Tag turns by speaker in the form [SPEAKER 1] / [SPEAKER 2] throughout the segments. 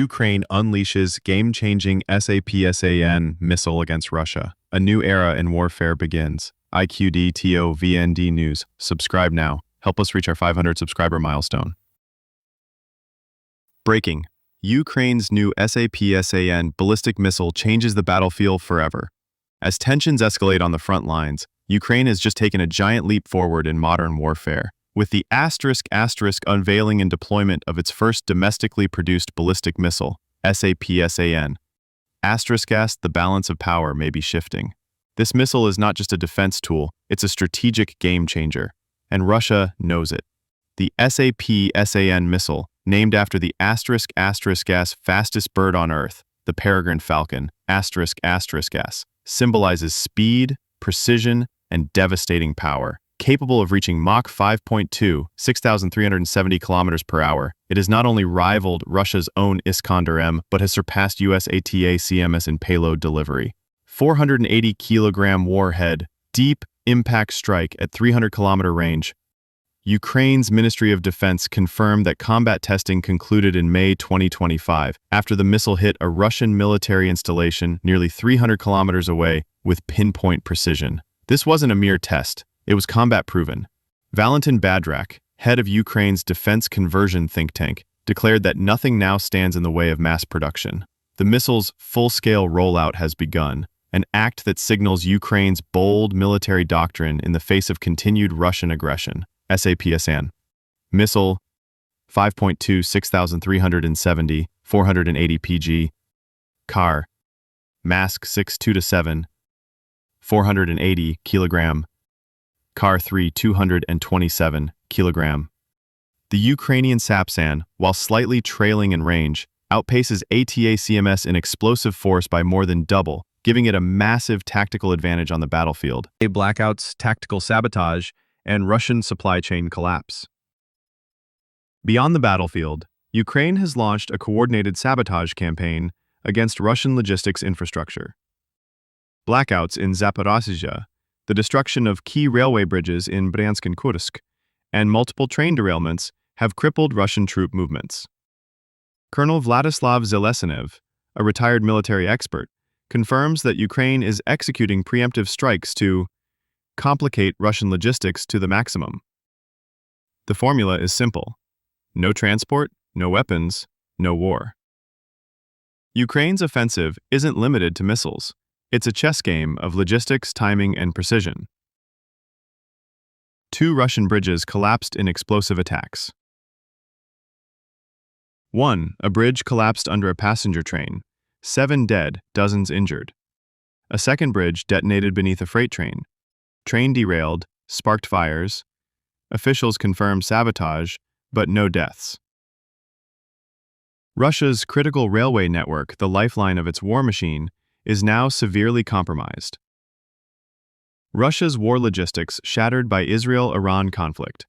[SPEAKER 1] Ukraine unleashes game-changing Sapsan missile against Russia. A new era in warfare begins. IQDTOVND News. Subscribe now. Help us reach our 500 subscriber milestone. Breaking. Ukraine's new Sapsan ballistic missile changes the battlefield forever. As tensions escalate on the front lines, Ukraine has just taken a giant leap forward in modern warfare, with the *** unveiling and deployment of its first domestically produced ballistic missile, Sapsan. ***, the balance of power may be shifting. This missile is not just a defense tool, it's a strategic game-changer, and Russia knows it. The Sapsan missile, named after the ****** fastest bird on Earth, the peregrine falcon, *****, symbolizes speed, precision, and devastating power. Capable of reaching Mach 5.2, 6,370 kilometers per hour, it has not only rivaled Russia's own Iskander-M, but has surpassed US ATACMS in payload delivery. 480-kilogram warhead, deep impact strike at 300-kilometer range. Ukraine's Ministry of Defense confirmed that combat testing concluded in May 2025 after the missile hit a Russian military installation nearly 300 kilometers away with pinpoint precision. This wasn't a mere test. It was combat-proven. Valentin Badrak, head of Ukraine's defense conversion think tank, declared that nothing now stands in the way of mass production. The missile's full-scale rollout has begun, an act that signals Ukraine's bold military doctrine in the face of continued Russian aggression. Sapsan. Missile 5.2, 6,370, 480 pg. Car. Mask 6.2-7, 480 kilogram. Car 3, 227 kilogram. The Ukrainian Sapsan, while slightly trailing in range, outpaces ATACMS in explosive force by more than double, giving it a massive tactical advantage on the battlefield. Blackouts, tactical sabotage, and Russian supply chain collapse. Beyond the battlefield, Ukraine has launched a coordinated sabotage campaign against Russian logistics infrastructure. Blackouts in Zaporizhzhia, the destruction of key railway bridges in Bryansk and Kursk, and multiple train derailments have crippled Russian troop movements. Colonel Vladislav Zelesenev, a retired military expert, confirms that Ukraine is executing preemptive strikes to complicate Russian logistics to the maximum. The formula is simple: no transport, no weapons, no war. Ukraine's offensive isn't limited to missiles. It's a chess game of logistics, timing, and precision. 2 Russian bridges collapsed in explosive attacks. 1. A bridge collapsed under a passenger train. 7 dead, dozens injured. A second bridge detonated beneath a freight train. Train derailed, sparked fires. Officials confirmed sabotage, but no deaths. Russia's critical railway network, the lifeline of its war machine, is now severely compromised. Russia's war logistics shattered by Israel-Iran conflict.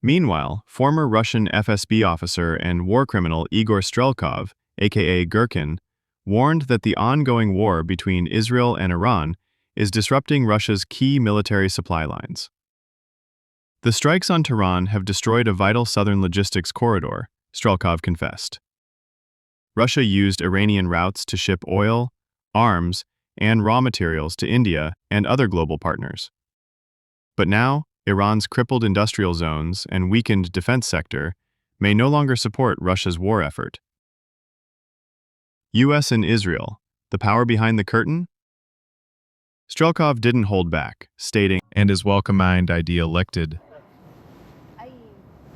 [SPEAKER 1] Meanwhile, former Russian FSB officer and war criminal Igor Strelkov, aka Gherkin, warned that the ongoing war between Israel and Iran is disrupting Russia's key military supply lines. The strikes on Tehran have destroyed a vital southern logistics corridor, Strelkov confessed. Russia used Iranian routes to ship oil, arms, and raw materials to India and other global partners. But now, Iran's crippled industrial zones and weakened defense sector may no longer support Russia's war effort. US and Israel, the power behind the curtain? Strelkov didn't hold back, stating, "And his well-combined idea elected."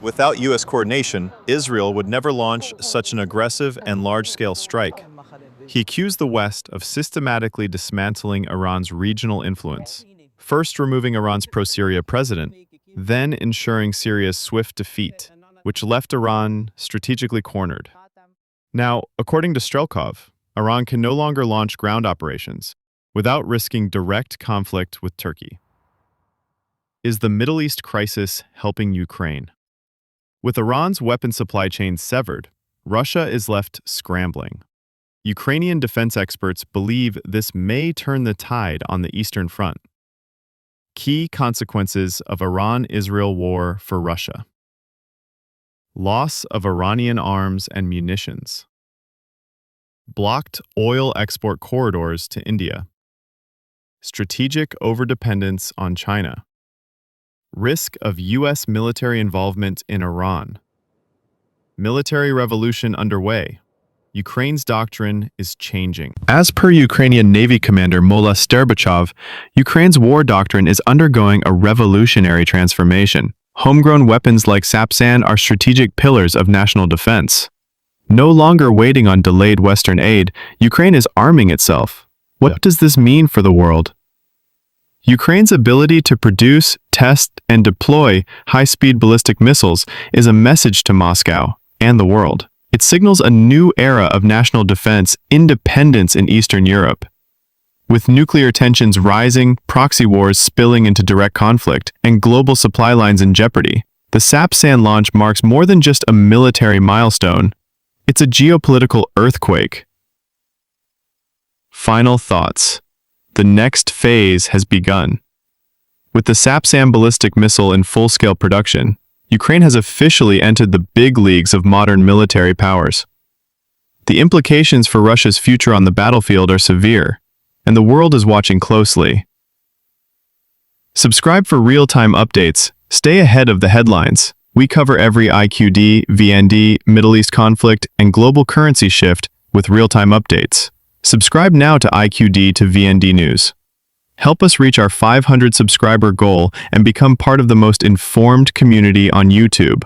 [SPEAKER 2] Without U.S. coordination, Israel would never launch such an aggressive and large-scale strike. He accused the West of systematically dismantling Iran's regional influence, first removing Iran's pro-Syria president, then ensuring Syria's swift defeat, which left Iran strategically cornered. Now, according to Strelkov, Iran can no longer launch ground operations without risking direct conflict with Turkey. Is the Middle East crisis helping Ukraine? With Iran's weapon supply chain severed, Russia is left scrambling. Ukrainian defense experts believe this may turn the tide on the Eastern Front. Key consequences of Iran-Israel war for Russia. Loss of Iranian arms and munitions. Blocked oil export corridors to India. Strategic overdependence on China. Risk of U.S. military involvement in Iran. Military revolution underway. Ukraine's doctrine is changing. As per Ukrainian Navy Commander Mola Sterbachev, Ukraine's war doctrine is undergoing a revolutionary transformation. Homegrown weapons like Sapsan are strategic pillars of national defense. No longer waiting on delayed Western aid, Ukraine is arming itself. What does this mean for the world? Ukraine's ability to produce, test, and deploy high-speed ballistic missiles is a message to Moscow and the world. It signals a new era of national defense independence in Eastern Europe. With nuclear tensions rising, proxy wars spilling into direct conflict, and global supply lines in jeopardy, the Sapsan launch marks more than just a military milestone. It's a geopolitical earthquake. Final thoughts. The next phase has begun. With the Sapsan ballistic missile in full-scale production, Ukraine has officially entered the big leagues of modern military powers. The implications for Russia's future on the battlefield are severe, and the world is watching closely. Subscribe for real-time updates. Stay ahead of the headlines. We cover every IQD, VND, Middle East conflict, and global currency shift with real-time updates. Subscribe now to IQD to VND News. Help us reach our 500 subscriber goal and become part of the most informed community on YouTube.